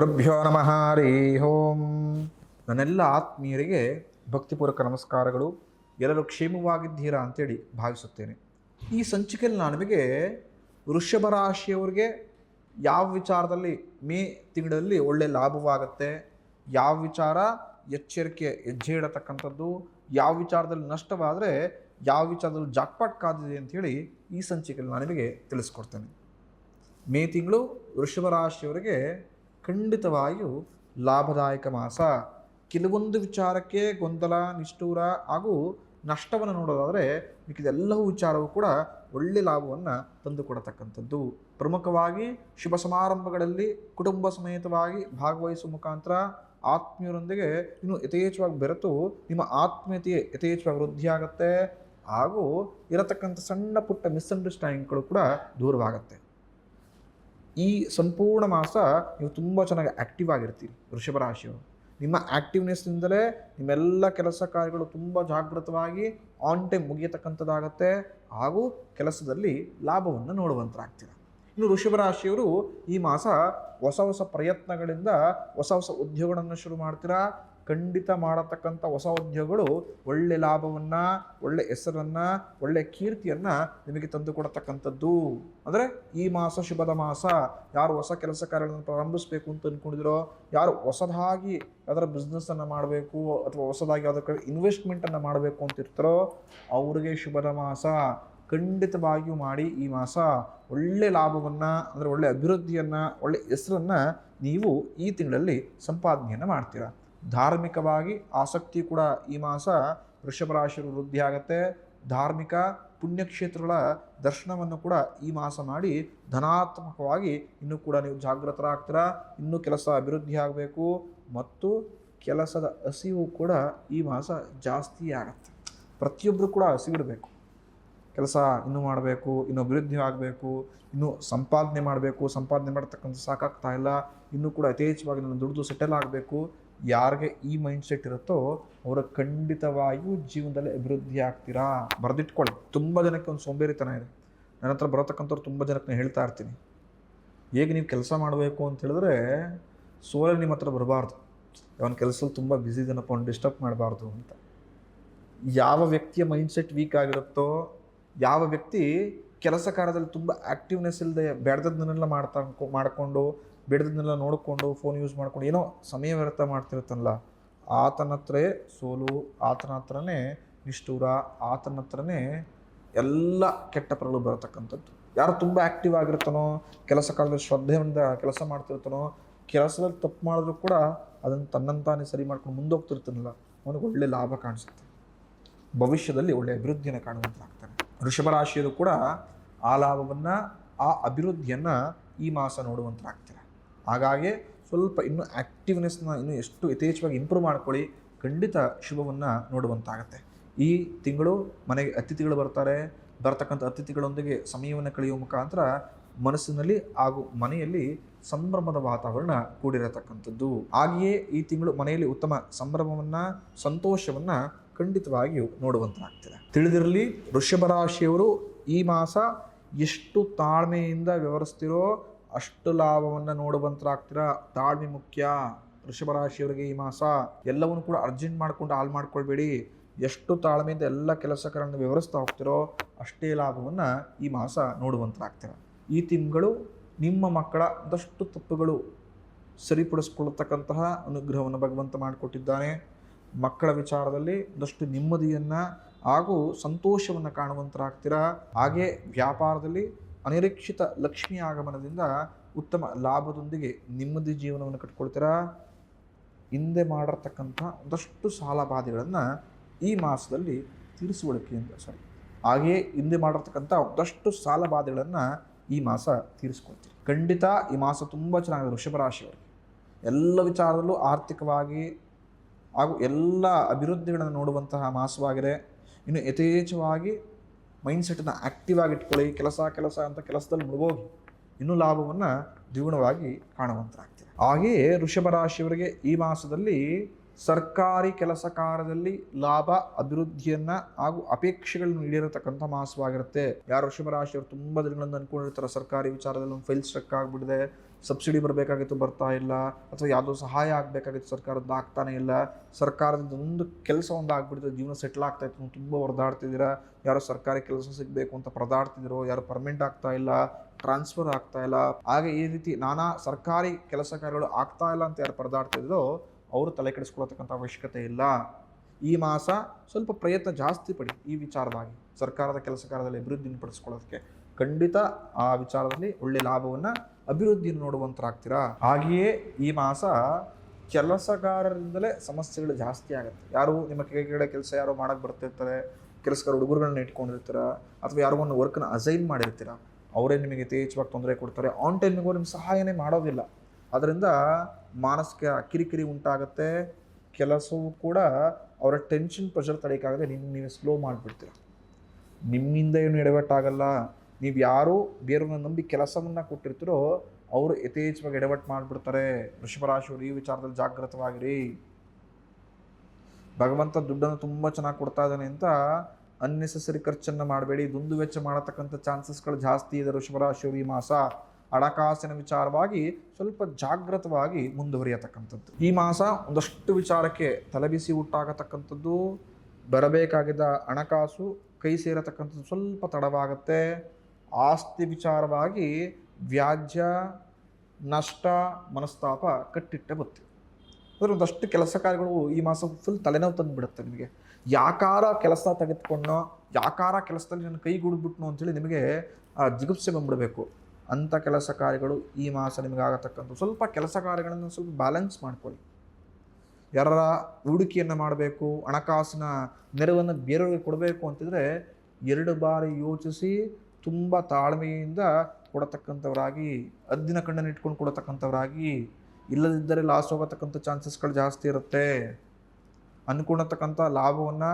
ಗುರುಭ್ಯೋ ನಮಃ ಹರಿ ಓಂ. ನನ್ನೆಲ್ಲ ಆತ್ಮೀಯರಿಗೆ ಭಕ್ತಿಪೂರ್ವಕ ನಮಸ್ಕಾರಗಳು. ಎಲ್ಲರೂ ಕ್ಷೇಮವಾಗಿದ್ದೀರಾ ಅಂತೇಳಿ ಭಾವಿಸುತ್ತೇನೆ. ಈ ಸಂಚಿಕೆಯಲ್ಲಿ ನಾನು ನಿಮಗೆ ವೃಷಭ ರಾಶಿಯವರಿಗೆ ಯಾವ ವಿಚಾರದಲ್ಲಿ ಮೇ ತಿಂಗಳಲ್ಲಿ ಒಳ್ಳೆ ಲಾಭವಾಗುತ್ತೆ, ಯಾವ ವಿಚಾರ ಎಚ್ಚರಿಕೆ ಹೆಜ್ಜೆ ಇಡತಕ್ಕಂಥದ್ದು, ಯಾವ ವಿಚಾರದಲ್ಲಿ ನಷ್ಟವಾದರೆ ಯಾವ ವಿಚಾರದಲ್ಲಿ ಜಾಕ್ಪಾಟ್ ಕಾದಿದೆ ಅಂಥೇಳಿ ಈ ಸಂಚಿಕೆಯಲ್ಲಿ ನಾನು ನಿಮಗೆ ತಿಳಿಸ್ಕೊಡ್ತೇನೆ. ಮೇ ತಿಂಗಳು ವೃಷಭ ರಾಶಿಯವರಿಗೆ ಖಂಡಿತವಾಗಿಯೂ ಲಾಭದಾಯಕ ಮಾಸ. ಕೆಲವೊಂದು ವಿಚಾರಕ್ಕೆ ಗೊಂದಲ, ನಿಷ್ಠೂರ ಹಾಗೂ ನಷ್ಟವನ್ನು ನೋಡೋದಾದರೆ ಮಿಕ್ಕಿದೆಲ್ಲವೂ ವಿಚಾರವೂ ಕೂಡ ಒಳ್ಳೆ ಲಾಭವನ್ನು ತಂದುಕೊಡತಕ್ಕಂಥದ್ದು. ಪ್ರಮುಖವಾಗಿ ಶುಭ ಸಮಾರಂಭಗಳಲ್ಲಿ ಕುಟುಂಬ ಸಮೇತವಾಗಿ ಭಾಗವಹಿಸುವ ಮುಖಾಂತರ ಆತ್ಮೀಯರೊಂದಿಗೆ ಇನ್ನು ಯಥೇಚ್ಛವಾಗಿ ಬೆರೆತು ನಿಮ್ಮ ಆತ್ಮೀಯತೆ ಯಥೇಚ್ಛವಾಗಿ ವೃದ್ಧಿಯಾಗುತ್ತೆ ಹಾಗೂ ಇರತಕ್ಕಂಥ ಸಣ್ಣ ಪುಟ್ಟ ಮಿಸ್ಅಂಡರ್ಸ್ಟ್ಯಾಂಡಿಂಗ್ಗಳು ಕೂಡ ದೂರವಾಗುತ್ತೆ. ಈ ಸಂಪೂರ್ಣ ಮಾಸ ನೀವು ತುಂಬ ಚೆನ್ನಾಗಿ ಆ್ಯಕ್ಟಿವ್ ಆಗಿರ್ತೀರಿ ವೃಷಭ ರಾಶಿಯವರು. ನಿಮ್ಮ ಆ್ಯಕ್ಟಿವ್ನೆಸ್ನಿಂದಲೇ ನಿಮ್ಮೆಲ್ಲ ಕೆಲಸ ಕಾರ್ಯಗಳು ತುಂಬ ಜಾಗೃತವಾಗಿ ಆನ್ ಟೈಮ್ ಮುಗಿಯತಕ್ಕಂಥದ್ದಾಗತ್ತೆ ಹಾಗೂ ಕೆಲಸದಲ್ಲಿ ಲಾಭವನ್ನು ನೋಡುವಂತಾಗ್ತೀರ. ಇನ್ನು ವೃಷಭ ರಾಶಿಯವರು ಈ ಮಾಸ ಹೊಸ ಹೊಸ ಪ್ರಯತ್ನಗಳಿಂದ ಹೊಸ ಹೊಸ ಉದ್ಯೋಗಗಳನ್ನು ಶುರು ಮಾಡ್ತೀರಾ. ಖಂಡಿತ ಮಾಡತಕ್ಕಂಥ ಹೊಸ ಉದ್ಯೋಗಗಳು ಒಳ್ಳೆ ಲಾಭವನ್ನು, ಒಳ್ಳೆ ಹೆಸರನ್ನು, ಒಳ್ಳೆ ಕೀರ್ತಿಯನ್ನು ನಿಮಗೆ ತಂದುಕೊಡತಕ್ಕಂಥದ್ದು. ಅಂದರೆ ಈ ಮಾಸ ಶುಭದ ಮಾಸ. ಯಾರು ಹೊಸ ಕೆಲಸ ಕಾರ್ಯಗಳನ್ನು ಪ್ರಾರಂಭಿಸಬೇಕು ಅಂತ ಅಂದ್ಕೊಂಡಿದಿರೋ, ಯಾರು ಹೊಸದಾಗಿ ಯಾವ್ದಾರ ಬಿಸ್ನೆಸ್ಸನ್ನು ಮಾಡಬೇಕು ಅಥವಾ ಹೊಸದಾಗಿ ಯಾವುದಕ್ಕೆ ಇನ್ವೆಸ್ಟ್ಮೆಂಟನ್ನು ಮಾಡಬೇಕು ಅಂತಿರ್ತಾರೋ ಅವ್ರಿಗೆ ಶುಭದ ಮಾಸ. ಖಂಡಿತವಾಗಿಯೂ ಮಾಡಿ. ಈ ಮಾಸ ಒಳ್ಳೆ ಲಾಭವನ್ನು, ಅಂದರೆ ಒಳ್ಳೆ ಅಭಿವೃದ್ಧಿಯನ್ನು, ಒಳ್ಳೆ ಹೆಸರನ್ನು ನೀವು ಈ ತಿಂಗಳಲ್ಲಿ ಸಂಪಾದನೆಯನ್ನು ಮಾಡ್ತೀರಾ. ಧಾರ್ಮಿಕವಾಗಿ ಆಸಕ್ತಿ ಕೂಡ ಈ ಮಾಸ ವೃಷಭ ರಾಶಿಯರು ವೃದ್ಧಿ ಆಗುತ್ತೆ. ಧಾರ್ಮಿಕ ಪುಣ್ಯಕ್ಷೇತ್ರಗಳ ದರ್ಶನವನ್ನು ಕೂಡ ಈ ಮಾಸ ಮಾಡಿ ಧನಾತ್ಮಕವಾಗಿ ಇನ್ನೂ ಕೂಡ ನೀವು ಜಾಗೃತರಾಗ್ತೀರಾ. ಇನ್ನೂ ಕೆಲಸ ಅಭಿವೃದ್ಧಿ ಆಗಬೇಕು ಮತ್ತು ಕೆಲಸದ ಹಸಿವು ಕೂಡ ಈ ಮಾಸ ಜಾಸ್ತಿ ಆಗುತ್ತೆ. ಪ್ರತಿಯೊಬ್ಬರು ಕೂಡ ಹಸಿವಿಡಬೇಕು. ಕೆಲಸ ಇನ್ನೂ ಮಾಡಬೇಕು, ಇನ್ನೂ ಅಭಿವೃದ್ಧಿ ಆಗಬೇಕು, ಇನ್ನೂ ಸಂಪಾದನೆ ಮಾಡಬೇಕು. ಸಂಪಾದನೆ ಮಾಡ್ತಕ್ಕಂಥ ಸಾಕಾಗ್ತಾ ಇಲ್ಲ, ಇನ್ನೂ ಕೂಡ ಯಥೇಚ್ಛವಾಗಿ ನಾನು ದುಡಿದು ಸೆಟಲ್ ಆಗಬೇಕು. ಯಾರಿಗೆ ಈ ಮೈಂಡ್ಸೆಟ್ ಇರುತ್ತೋ ಅವರ ಖಂಡಿತವಾಗಿಯೂ ಜೀವನದಲ್ಲಿ ಅಭಿವೃದ್ಧಿ ಆಗ್ತೀರಾ. ಬರೆದಿಟ್ಕೊಳ್ಳಿ. ತುಂಬ ಜನಕ್ಕೆ ಒಂದು ಸೋಂಬೇರಿತನ ಇದೆ. ನನ್ನ ಹತ್ರ ಬರತಕ್ಕಂಥವ್ರು ತುಂಬ ಜನಕ್ಕೆ ನಾನು ಹೇಳ್ತಾ ಇರ್ತೀನಿ, ಹೇಗೆ ನೀವು ಕೆಲಸ ಮಾಡಬೇಕು ಅಂತ ಹೇಳಿದ್ರೆ ಸೋಲೆ ನಿಮ್ಮ ಹತ್ರ ಬರಬಾರ್ದು. ಅವನ ಕೆಲಸದಲ್ಲಿ ತುಂಬ ಬ್ಯುಸಿ ಇದನ್ನಪ್ಪ, ಅವ್ನು ಡಿಸ್ಟರ್ಬ್ ಮಾಡಬಾರ್ದು ಅಂತ. ಯಾವ ವ್ಯಕ್ತಿಯ ಮೈಂಡ್ಸೆಟ್ ವೀಕ್ ಆಗಿರುತ್ತೋ, ಯಾವ ವ್ಯಕ್ತಿ ಕೆಲಸ ಕಾರ್ಯದಲ್ಲಿ ತುಂಬ ಆ್ಯಕ್ಟಿವ್ನೆಸ್ ಇಲ್ಲದೆ ಬೆಳೆದದನ್ನೆಲ್ಲ ಮಾಡಿಕೊಂಡು ಬೆಳೆದನ್ನೆಲ್ಲ ನೋಡಿಕೊಂಡು ಫೋನ್ ಯೂಸ್ ಮಾಡ್ಕೊಂಡು ಏನೋ ಸಮಯ ವ್ಯರ್ಥ ಮಾಡ್ತಿರುತ್ತಲ್ಲ, ಆತನ ಹತ್ರೇ ಸೋಲು, ಆತನ ಹತ್ರನೇ ನಿಷ್ಠೂರ, ಆತನ ಹತ್ರನೇ ಎಲ್ಲ ಕೆಟ್ಟ ಫಲಗಳು ಬರತಕ್ಕಂಥದ್ದು. ಯಾರು ತುಂಬ ಆ್ಯಕ್ಟಿವ್ ಆಗಿರ್ತಾನೋ, ಕೆಲಸ ಕಾಲದಲ್ಲಿ ಶ್ರದ್ಧೆಯಿಂದ ಕೆಲಸ ಮಾಡ್ತಿರ್ತಾನೋ, ಕೆಲಸದಲ್ಲಿ ತಪ್ಪು ಮಾಡಿದ್ರು ಕೂಡ ಅದನ್ನು ತನ್ನಂತಾನೇ ಸರಿ ಮಾಡ್ಕೊಂಡು ಮುಂದೋಗ್ತಿರ್ತಾನಲ್ಲ, ಅವನಿಗೆ ಒಳ್ಳೆ ಲಾಭ ಕಾಣಿಸುತ್ತೆ. ಭವಿಷ್ಯದಲ್ಲಿ ಒಳ್ಳೆಯ ಅಭಿವೃದ್ಧಿಯನ್ನು ಕಾಣುವಂತಾಗ್ತಾನೆ. ವೃಷಭ ರಾಶಿಯರು ಕೂಡ ಆ ಲಾಭವನ್ನು, ಆ ಅಭಿವೃದ್ಧಿಯನ್ನು ಈ ಮಾಸ ನೋಡುವಂತಾಗ್ತಾರೆ. ಹಾಗಾಗಿ ಸ್ವಲ್ಪ ಇನ್ನೂ ಆ್ಯಕ್ಟಿವ್ನೆಸ್ನ ಇನ್ನೂ ಎಷ್ಟು ಯಥೇಚ್ಛವಾಗಿ ಇಂಪ್ರೂವ್ ಮಾಡ್ಕೊಳ್ಳಿ. ಖಂಡಿತ ಶುಭವನ್ನು ನೋಡುವಂತಾಗತ್ತೆ. ಈ ತಿಂಗಳು ಮನೆಗೆ ಅತಿಥಿಗಳು ಬರ್ತಾರೆ. ಬರ್ತಕ್ಕಂಥ ಅತಿಥಿಗಳೊಂದಿಗೆ ಸಮಯವನ್ನು ಕಳೆಯುವ ಮುಖಾಂತರ ಮನಸ್ಸಿನಲ್ಲಿ ಹಾಗೂ ಮನೆಯಲ್ಲಿ ಸಂಭ್ರಮದ ವಾತಾವರಣ ಕೂಡಿರತಕ್ಕಂಥದ್ದು. ಹಾಗೆಯೇ ಈ ತಿಂಗಳು ಮನೆಯಲ್ಲಿ ಉತ್ತಮ ಸಂಭ್ರಮವನ್ನು, ಸಂತೋಷವನ್ನು ಖಂಡಿತವಾಗಿಯೂ ನೋಡುವಂತಾಗ್ತದೆ. ತಿಳಿದಿರಲಿ, ವೃಷಭ ರಾಶಿಯವರು ಈ ಮಾಸ ಎಷ್ಟು ತಾಳ್ಮೆಯಿಂದ ವ್ಯವಹರಿಸ್ತಿರೋ ಅಷ್ಟು ಲಾಭವನ್ನು ನೋಡುವಂತಾಗ್ತೀರಾ. ತಾಳ್ಮೆ ಮುಖ್ಯ ವೃಷಭ ರಾಶಿಯವರಿಗೆ ಈ ಮಾಸ. ಎಲ್ಲವನ್ನು ಕೂಡ ಅರ್ಜೆಂಟ್ ಮಾಡ್ಕೊಂಡು ಹಾಳು ಮಾಡ್ಕೊಳ್ಬೇಡಿ. ಎಷ್ಟು ತಾಳ್ಮೆಯಿಂದ ಎಲ್ಲ ಕೆಲಸಗಳನ್ನು ವ್ಯವಹರಿಸ್ತಾ ಹೋಗ್ತಿರೋ ಅಷ್ಟೇ ಲಾಭವನ್ನು ಈ ಮಾಸ ನೋಡುವಂತಾಗ್ತೀರ. ಈ ತಿಂಗಳು ನಿಮ್ಮ ಮಕ್ಕಳ ಒಂದಷ್ಟು ತಪ್ಪುಗಳು ಸರಿಪಡಿಸ್ಕೊಳ್ಳತಕ್ಕಂತಹ ಅನುಗ್ರಹವನ್ನು ಭಗವಂತ ಮಾಡಿಕೊಟ್ಟಿದ್ದಾನೆ. ಮಕ್ಕಳ ವಿಚಾರದಲ್ಲಿ ಒಂದಷ್ಟು ನೆಮ್ಮದಿಯನ್ನು ಹಾಗೂ ಸಂತೋಷವನ್ನು ಕಾಣುವಂತಾಗ್ತೀರಾ. ಹಾಗೆ ವ್ಯಾಪಾರದಲ್ಲಿ ಅನಿರೀಕ್ಷಿತ ಲಕ್ಷ್ಮಿ ಆಗಮನದಿಂದ ಉತ್ತಮ ಲಾಭದೊಂದಿಗೆ ನೆಮ್ಮದಿ ಜೀವನವನ್ನು ಕಟ್ಕೊಳ್ತೀರಾ. ಹಿಂದೆ ಮಾಡಿರ್ತಕ್ಕಂಥ ಒಂದಷ್ಟು ಸಾಲ ಬಾಧೆಗಳನ್ನು ಈ ಮಾಸದಲ್ಲಿ ಹಾಗೆಯೇ ಹಿಂದೆ ಮಾಡಿರ್ತಕ್ಕಂಥ ಒಂದಷ್ಟು ಸಾಲ ಬಾಧೆಗಳನ್ನು ಈ ಮಾಸ ತೀರಿಸ್ಕೊಳ್ತೀರಿ. ಖಂಡಿತ ಈ ಮಾಸ ತುಂಬ ಚೆನ್ನಾಗಿದೆ ವೃಷಭ ರಾಶಿಯವರಿಗೆ. ಎಲ್ಲ ವಿಚಾರದಲ್ಲೂ ಆರ್ಥಿಕವಾಗಿ ಹಾಗೂ ಎಲ್ಲ ಅಭಿವೃದ್ಧಿಗಳನ್ನು ನೋಡುವಂತಹ ಮಾಸವಾಗಿದೆ. ಇನ್ನು ಯಥೇಚ್ಛವಾಗಿ ಮೈಂಡ್ಸೆಟನ್ನು ಆ್ಯಕ್ಟಿವ್ ಆಗಿ ಇಟ್ಕೊಳ್ಳಿ. ಕೆಲಸ ಅಂತ ಕೆಲಸದಲ್ಲಿ ಮುಳುಗೋಗಿ ಇನ್ನೂ ಲಾಭವನ್ನು ದ್ವಿಗುಣವಾಗಿ ಕಾಣುವಂತಾಗ್ತದೆ. ಹಾಗೆಯೇ ವೃಷಭ ರಾಶಿಯವರಿಗೆ ಈ ಮಾಸದಲ್ಲಿ ಸರ್ಕಾರಿ ಕೆಲಸ ಕಾರ್ಯದಲ್ಲಿ ಲಾಭ, ಅಭಿವೃದ್ಧಿಯನ್ನು ಹಾಗೂ ಅಪೇಕ್ಷೆಗಳನ್ನು ಈಡೇರತಕ್ಕಂಥ ಮಾಸವಾಗಿರುತ್ತೆ. ಯಾರು ವೃಷಭ ರಾಶಿಯವರು ತುಂಬ ದಿನಗಳಿಂದ ಅಂದ್ಕೊಂಡಿರ್ತಾರೆ ಸರ್ಕಾರಿ ವಿಚಾರದಲ್ಲಿ ಒಂದು ಫೈಲ್ ಸ್ಟ್ರಕ್ ಆಗಿಬಿಟ್ಟಿದೆ, ಸಬ್ಸಿಡಿ ಬರಬೇಕಾಗಿತ್ತು ಬರ್ತಾ ಇಲ್ಲ, ಅಥವಾ ಯಾವುದೋ ಸಹಾಯ ಆಗಬೇಕಾಗಿತ್ತು ಸರ್ಕಾರದ್ದು ಆಗ್ತಾನೆ ಇಲ್ಲ, ಸರ್ಕಾರದಿಂದ ಒಂದು ಕೆಲಸ ಒಂದು ಆಗ್ಬಿಡ್ತದೆ, ಜೀವನ ಸೆಟ್ಲ್ ಆಗ್ತಾಯಿತ್ತು, ನೀವು ತುಂಬ ಹೊರದಾಡ್ತಿದ್ದೀರಾ, ಯಾರೋ ಸರ್ಕಾರಿ ಕೆಲಸ ಸಿಗಬೇಕು ಅಂತ ಪರದಾಡ್ತಿದ್ದೀರೋ, ಯಾರು ಪರ್ಮನೆಂಟ್ ಆಗ್ತಾ ಇಲ್ಲ, ಟ್ರಾನ್ಸ್ಫರ್ ಆಗ್ತಾ ಇಲ್ಲ, ಹಾಗೆ ಈ ರೀತಿ ನಾನಾ ಸರ್ಕಾರಿ ಕೆಲಸ ಕಾರ್ಯಗಳು ಆಗ್ತಾ ಇಲ್ಲ ಅಂತ ಯಾರು ಪರದಾಡ್ತಿದ್ರೋ ಅವರು ತಲೆ ಕೆಡಿಸ್ಕೊಳ್ತಕ್ಕಂಥ ಅವಶ್ಯಕತೆ ಇಲ್ಲ. ಈ ಮಾಸ ಸ್ವಲ್ಪ ಪ್ರಯತ್ನ ಜಾಸ್ತಿ ಪಡಿ ಈ ವಿಚಾರವಾಗಿ, ಸರ್ಕಾರದ ಕೆಲಸ ಕಾರ್ಯದಲ್ಲಿ ಅಭಿವೃದ್ಧಿಯನ್ನು ಪಡಿಸ್ಕೊಳ್ಳೋದಕ್ಕೆ ಖಂಡಿತ ಆ ವಿಚಾರದಲ್ಲಿ ಒಳ್ಳೆ ಲಾಭವನ್ನು ಅಭಿವೃದ್ಧಿಯನ್ನು ನೋಡುವಂತರಾಗ್ತೀರಾ. ಹಾಗೆಯೇ ಈ ಮಾಸ ಕೆಲಸಗಾರರಿಂದಲೇ ಸಮಸ್ಯೆಗಳು ಜಾಸ್ತಿ ಆಗುತ್ತೆ. ಯಾರು ನಿಮ್ಮ ಕೆಳಗಡೆ ಕೆಲಸ ಯಾರೋ ಮಾಡೋಕ್ಕೆ ಬರ್ತಿರ್ತಾರೆ, ಕೆಲಸಗಾರ ಹುಡುಗರುಗಳನ್ನ ಇಟ್ಕೊಂಡಿರ್ತೀರ, ಅಥವಾ ಯಾರೋ ಒಂದು ವರ್ಕ್ನ ಅಸೈನ್ ಮಾಡಿರ್ತೀರ, ಅವರೇ ನಿಮಗೆ ಯಥೇಚ್ಛವಾಗಿ ತೊಂದರೆ ಕೊಡ್ತಾರೆ, ಆನ್ ಟೈಮಿಗೂ ನಿಮ್ಗೆ ಸಹಾಯನೇ ಮಾಡೋದಿಲ್ಲ. ಅದರಿಂದ ಮಾನಸಿಕ ಕಿರಿಕಿರಿ ಉಂಟಾಗುತ್ತೆ, ಕೆಲಸವೂ ಕೂಡ ಅವರ ಟೆನ್ಷನ್ ಪ್ರೆಷರ್ ತಡೆಯೋಕ್ಕಾಗದೆ ನೀವೇ ಸ್ಲೋ ಮಾಡಿಬಿಡ್ತೀರ. ನಿಮ್ಮಿಂದ ಏನು ಎಡವಟ್ಟಾಗಲ್ಲ, ನೀವು ಯಾರು ಬೇರೆಯವ್ರನ್ನ ನಂಬಿ ಕೆಲಸವನ್ನು ಕೊಟ್ಟಿರ್ತೀರೋ ಅವರು ಯಥೇಚ್ಛವಾಗಿ ಎಡವಟ್ಟು ಮಾಡಿಬಿಡ್ತಾರೆ. ವೃಷಭರಾಶಿಯವರು ಈ ವಿಚಾರದಲ್ಲಿ ಜಾಗೃತವಾಗಿರಿ. ಭಗವಂತ ದುಡ್ಡನ್ನು ತುಂಬ ಚೆನ್ನಾಗಿ ಕೊಡ್ತಾ ಇದ್ದಾನೆ ಅಂತ ಅನ್ನೆಸೆಸರಿ ಖರ್ಚನ್ನು ಮಾಡಬೇಡಿ. ದುಂದು ವೆಚ್ಚ ಮಾಡತಕ್ಕಂಥ ಚಾನ್ಸಸ್ಗಳು ಜಾಸ್ತಿ ಇದೆ. ವೃಷಭರಾಶಿಯವರು ಈ ಮಾಸ ಹಣಕಾಸಿನ ವಿಚಾರವಾಗಿ ಸ್ವಲ್ಪ ಜಾಗೃತವಾಗಿ ಮುಂದುವರಿಯತಕ್ಕಂಥದ್ದು. ಈ ಮಾಸ ಒಂದಷ್ಟು ವಿಚಾರಕ್ಕೆ ತಲೆಬಿಸಿ ಉಂಟಾಗತಕ್ಕಂಥದ್ದು, ಬರಬೇಕಾಗಿದ್ದ ಹಣಕಾಸು ಕೈ ಸೇರತಕ್ಕಂಥದ್ದು ಸ್ವಲ್ಪ ತಡವಾಗುತ್ತೆ. ಆಸ್ತಿ ವಿಚಾರವಾಗಿ ವ್ಯಾಜ್ಯ, ನಷ್ಟ, ಮನಸ್ತಾಪ ಕಟ್ಟಿಟ್ಟೆ ಬರ್ತೀವಿ. ಅಂದರೆ ಒಂದಷ್ಟು ಕೆಲಸ ಕಾರ್ಯಗಳು ಈ ಮಾಸ ಫುಲ್ ತಲೆನೋವು ತಂದುಬಿಡುತ್ತೆ ನಿಮಗೆ. ಯಾಕಾರ ಕೆಲಸ ತೆಗೆದುಕೊಂಡೋ, ಯಾಕಾರ ಕೆಲಸದಲ್ಲಿ ನನ್ನ ಕೈಗೂಡ್ಬಿಟ್ನೋ ಅಂತೇಳಿ ನಿಮಗೆ ಜಿಗುಪ್ಸೆ ಬಂದ್ಬಿಡಬೇಕು. ಅಂಥ ಕೆಲಸ ಕಾರ್ಯಗಳು ಈ ಮಾಸ ನಿಮಗೆ ಆಗತಕ್ಕಂಥ. ಸ್ವಲ್ಪ ಕೆಲಸ ಕಾರ್ಯಗಳನ್ನು ಸ್ವಲ್ಪ ಬ್ಯಾಲೆನ್ಸ್ ಮಾಡ್ಕೊಳ್ಳಿ. ಯಾರ ಹೂಡಿಕೆಯನ್ನು ಮಾಡಬೇಕು, ಹಣಕಾಸಿನ ನೆರವನ್ನು ಬೇರೆಯವ್ರಿಗೆ ಕೊಡಬೇಕು ಅಂತಿದ್ರೆ 2 ಬಾರಿ ಯೋಚಿಸಿ ತುಂಬ ತಾಳ್ಮೆಯಿಂದ ಕೊಡತಕ್ಕಂಥವರಾಗಿ, ಹದ್ದಿನ ಕಣ್ಣನ್ನು ಇಟ್ಕೊಂಡು ಕೊಡತಕ್ಕಂಥವರಾಗಿ. ಇಲ್ಲದಿದ್ದರೆ ಲಾಸ್ ಹೋಗತಕ್ಕಂಥ ಚಾನ್ಸಸ್ಗಳು ಜಾಸ್ತಿ ಇರುತ್ತೆ. ಅಂದ್ಕೊಂಡಿರ್ತಕ್ಕಂಥ ಲಾಭವನ್ನು,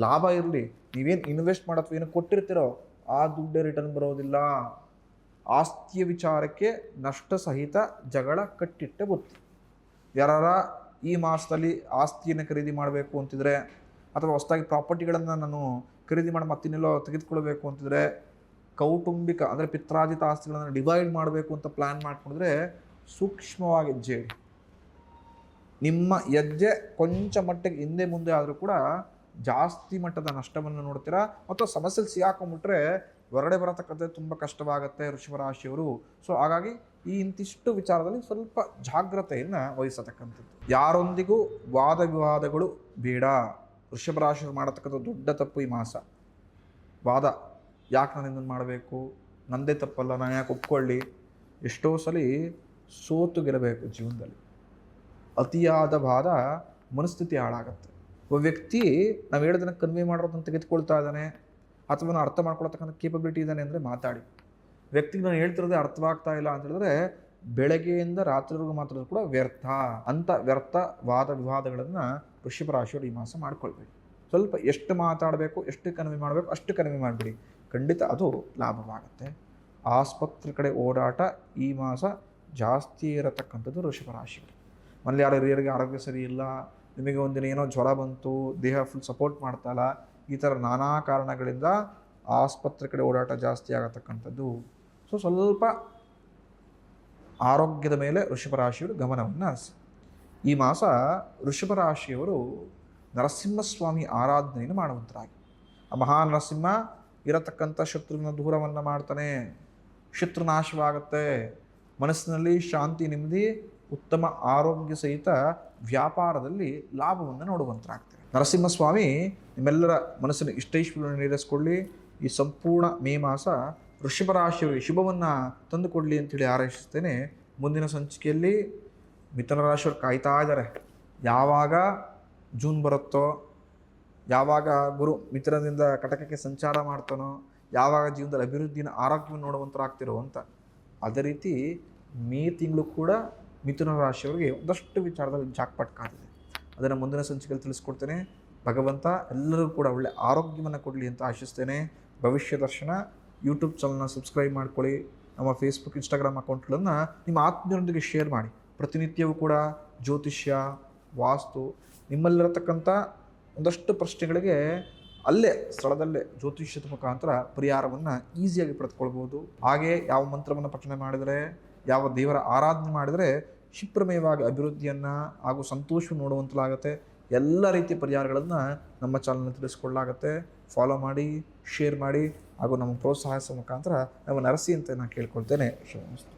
ಲಾಭ ಇರಲಿ, ನೀವೇನು ಇನ್ವೆಸ್ಟ್ ಮಾಡೋದು ಏನು ಕೊಟ್ಟಿರ್ತೀರೋ ಆ ದುಡ್ಡೇ ರಿಟರ್ನ್ ಬರೋದಿಲ್ಲ. ಆಸ್ತಿಯ ವಿಚಾರಕ್ಕೆ ನಷ್ಟ ಸಹಿತ ಜಗಳ ಕಟ್ಟಿಟ್ಟೆ ಬುತ್ತಿ. ಯಾರ ಈ ಮಾಸದಲ್ಲಿ ಆಸ್ತಿಯನ್ನು ಖರೀದಿ ಮಾಡಬೇಕು ಅಂತಿದ್ರೆ, ಅಥವಾ ಹೊಸದಾಗಿ ಪ್ರಾಪರ್ಟಿಗಳನ್ನು ನಾನು ಖರೀದಿ ಮಾಡಿ ಮತ್ತಿನ್ನೆಲ್ಲೋ ತೆಗೆದುಕೊಳ್ಬೇಕು ಅಂತಿದ್ರೆ, ಕೌಟುಂಬಿಕ ಅಂದರೆ ಪಿತ್ರಾರ್ಜಿತ ಆಸ್ತಿಗಳನ್ನು ಡಿವೈಡ್ ಮಾಡಬೇಕು ಅಂತ ಪ್ಲ್ಯಾನ್ ಮಾಡಿಕೊಂಡ್ರೆ ಸೂಕ್ಷ್ಮವಾಗಿ ಹೆಜ್ಜೆ ಇಡಿ. ನಿಮ್ಮ ಹೆಜ್ಜೆ ಕೊಂಚ ಮಟ್ಟಿಗೆ ಹಿಂದೆ ಮುಂದೆ ಆದರೂ ಕೂಡ ಜಾಸ್ತಿ ಮಟ್ಟದ ನಷ್ಟವನ್ನು ನೋಡ್ತೀರಾ, ಮತ್ತು ಸಮಸ್ಯೆಯಲ್ಲಿ ಸಿಗಾಕೊಂಡ್ಬಿಟ್ರೆ ಹೊರಗಡೆ ಬರತಕ್ಕಂಥದ್ದು ತುಂಬ ಕಷ್ಟವಾಗುತ್ತೆ ವೃಷಭರಾಶಿಯವರು. ಸೊ ಹಾಗಾಗಿ ಈ ಇಂತಿಷ್ಟು ವಿಚಾರದಲ್ಲಿ ಸ್ವಲ್ಪ ಜಾಗ್ರತೆಯನ್ನು ವಹಿಸತಕ್ಕಂಥದ್ದು. ಯಾರೊಂದಿಗೂ ವಾದ ವಿವಾದಗಳು ಬೇಡ. ವೃಷಭರಾಶಿಯವರು ಮಾಡತಕ್ಕಂಥ ದೊಡ್ಡ ತಪ್ಪು ಈ ಮಾಸ ವಾದ. ಯಾಕೆ ನಾನು ಇದನ್ನು ಮಾಡಬೇಕು, ನನ್ನದೇ ತಪ್ಪಲ್ಲ, ನಾನು ಯಾಕೆ ಒಪ್ಕೊಳ್ಳಿ. ಎಷ್ಟೋ ಸಲ ಸೋತು ಗೆಲ್ಲಬೇಕು ಜೀವನದಲ್ಲಿ. ಅತಿಯಾದ ವಾದ ಮನಸ್ಥಿತಿ ಹಾಳಾಗತ್ತೆ. ಒಬ್ಬ ವ್ಯಕ್ತಿ ನಾವು ಹೇಳೋದನ್ನು ಕನ್ವೆ ಮಾಡೋದನ್ನು ತೆಗೆದುಕೊಳ್ತಾ ಇದ್ದಾನೆ, ಅಥವಾ ನಾನು ಅರ್ಥ ಮಾಡ್ಕೊಳ್ತಕ್ಕಂಥ ಕೇಪಬಿಲಿಟಿ ಇದ್ದಾನೆ ಅಂದರೆ ಮಾತಾಡಿ. ವ್ಯಕ್ತಿಗೆ ನಾನು ಹೇಳ್ತಿರೋದೇ ಅರ್ಥವಾಗ್ತಾ ಇಲ್ಲ ಅಂತ ಹೇಳಿದ್ರೆ ಬೆಳಗ್ಗೆಯಿಂದ ರಾತ್ರಿವರೆಗೂ ಮಾತಾಡೋದು ಕೂಡ ವ್ಯರ್ಥ. ಅಂಥ ವ್ಯರ್ಥ ವಾದ ವಿವಾದಗಳನ್ನು ವೃಷಭರಾಶಿಯವರು ಈ ಮಾಸ ಮಾಡ್ಕೊಳ್ಬೇಡಿ. ಸ್ವಲ್ಪ ಎಷ್ಟು ಮಾತಾಡಬೇಕು, ಎಷ್ಟು ಕನ್ವೆ ಮಾಡಬೇಕು ಅಷ್ಟು ಕನ್ವೆ ಮಾಡಿಬಿಡಿ. ಖಂಡಿತ ಅದು ಲಾಭವಾಗುತ್ತೆ. ಆಸ್ಪತ್ರೆ ಕಡೆ ಓಡಾಟ ಈ ಮಾಸ ಜಾಸ್ತಿ ಇರತಕ್ಕಂಥದ್ದು ವೃಷಭರಾಶಿಯವರು. ಮನೇಲಿ ಯಾರು ಹಿರಿಯರಿಗೆ ಆರೋಗ್ಯ ಸರಿ ಇಲ್ಲ, ನಿಮಗೆ ಒಂದಿನ ಏನೋ ಜ್ವರ ಬಂತು, ದೇಹ ಫುಲ್ ಸಪೋರ್ಟ್ ಮಾಡ್ತಾಯಿಲ್ಲ, ಈ ಥರ ನಾನಾ ಕಾರಣಗಳಿಂದ ಆಸ್ಪತ್ರೆ ಕಡೆ ಓಡಾಟ ಜಾಸ್ತಿ ಆಗತಕ್ಕಂಥದ್ದು. ಸೊ ಸ್ವಲ್ಪ ಆರೋಗ್ಯದ ಮೇಲೆ ವೃಷಭರಾಶಿಯವರು ಗಮನವನ್ನು ಹರಿಸಿ. ಈ ಮಾಸ ವೃಷಭರಾಶಿಯವರು ನರಸಿಂಹಸ್ವಾಮಿ ಆರಾಧನೆಯನ್ನು ಮಾಡುವಂತರಾಗಿ. ಆ ಮಹಾನರಸಿಂಹ ಇರತಕ್ಕಂಥ ಶತ್ರುವಿನ ದೂರವನ್ನು ಮಾಡ್ತಾನೆ, ಶತ್ರು ನಾಶವಾಗುತ್ತೆ, ಮನಸ್ಸಿನಲ್ಲಿ ಶಾಂತಿ, ನೆಮ್ಮದಿ, ಉತ್ತಮ ಆರೋಗ್ಯ ಸಹಿತ ವ್ಯಾಪಾರದಲ್ಲಿ ಲಾಭವನ್ನು ನೋಡುವಂತರಾಗ್ತಾರೆ. ನರಸಿಂಹಸ್ವಾಮಿ ನಿಮ್ಮೆಲ್ಲರ ಮನಸ್ಸಿನ ಇಷ್ಟೈಶ್ವರ್ಯವನ್ನು ನೀರಿಸಿಕೊಳ್ಳಿ. ಈ ಸಂಪೂರ್ಣ ಮೇ ಮಾಸ ವೃಷಭರಾಶಿಯವರಿಗೆ ಶುಭವನ್ನು ತಂದುಕೊಡಲಿ ಅಂತೇಳಿ ಹಾರೈಸುತ್ತೇನೆ. ಮುಂದಿನ ಸಂಚಿಕೆಯಲ್ಲಿ ಮಿಥುನ ರಾಶಿಯವರು ಕಾಯ್ತಾ ಇದ್ದಾರೆ. ಯಾವಾಗ ಜೂನ್ ಬರುತ್ತೋ, ಯಾವಾಗ ಗುರು ಮಿಥುನದಿಂದ ಕಟಕಕ್ಕೆ ಸಂಚಾರ ಮಾಡ್ತಾನೋ, ಯಾವಾಗ ಜೀವನದಲ್ಲಿ ಅಭಿವೃದ್ಧಿನ ಆರೋಗ್ಯವನ್ನು ನೋಡುವಂತರಾಗ್ತಿರೋ ಅಂತ. ಅದೇ ರೀತಿ ಮೇ ತಿಂಗಳು ಕೂಡ ಮಿಥುನ ರಾಶಿಯವರಿಗೆ ಒಂದಷ್ಟು ವಿಚಾರದಲ್ಲಿ ಜಾಕ್ಪಾಟ್ ಕಾದಿದೆ. ಅದನ್ನು ಮುಂದಿನ ಸಂಚಿಕೆಯಲ್ಲಿ ತಿಳಿಸ್ಕೊಡ್ತೇನೆ. ಭಗವಂತ ಎಲ್ಲರಿಗೂ ಕೂಡ ಒಳ್ಳೆ ಆರೋಗ್ಯವನ್ನು ಕೊಡಲಿ ಅಂತ ಆಶಿಸ್ತೇನೆ. ಭವಿಷ್ಯ ದರ್ಶನ ಯೂಟ್ಯೂಬ್ ಚಾನಲ್ನ ಸಬ್ಸ್ಕ್ರೈಬ್ ಮಾಡ್ಕೊಳ್ಳಿ. ನಮ್ಮ ಫೇಸ್ಬುಕ್, ಇನ್ಸ್ಟಾಗ್ರಾಮ್ ಅಕೌಂಟ್ಗಳನ್ನು ನಿಮ್ಮ ಆತ್ಮೀಯರೊಂದಿಗೆ ಶೇರ್ ಮಾಡಿ. ಪ್ರತಿನಿತ್ಯವೂ ಕೂಡ ಜ್ಯೋತಿಷ್ಯ, ವಾಸ್ತು, ನಿಮ್ಮಲ್ಲಿರತಕ್ಕಂಥ ಒಂದಷ್ಟು ಪ್ರಶ್ನೆಗಳಿಗೆ ಅಲ್ಲೇ ಸ್ಥಳದಲ್ಲೇ ಜ್ಯೋತಿಷ್ಯದ ಮುಖಾಂತರ ಪರಿಹಾರವನ್ನು ಈಸಿಯಾಗಿ ಪಡೆದುಕೊಳ್ಬೋದು. ಹಾಗೆ ಯಾವ ಮಂತ್ರವನ್ನು ಪಠನೆ ಮಾಡಿದರೆ ಯಾವ ದೇವರ ಆರಾಧನೆ ಮಾಡಿದರೆ ಕ್ಷಿಪ್ರಮಯವಾಗಿ ಅಭಿವೃದ್ಧಿಯನ್ನು ಹಾಗೂ ಸಂತೋಷ ನೋಡುವಂತಲಾಗುತ್ತೆ. ಎಲ್ಲ ರೀತಿಯ ಪರಿಹಾರಗಳನ್ನು ನಮ್ಮ ಚಾನಲ್ನ ತಿಳಿಸ್ಕೊಳ್ಳಾಗುತ್ತೆ. ಫಾಲೋ ಮಾಡಿ, ಶೇರ್ ಮಾಡಿ ಹಾಗೂ ನಮ್ಮ ಪ್ರೋತ್ಸಾಹಿಸೋ ಮುಖಾಂತರ ನಮ್ಮ ನರಸಿ ಅಂತ ನಾನು ಕೇಳ್ಕೊಳ್ತೇನೆ. ಶುಭಮಸ್ತು.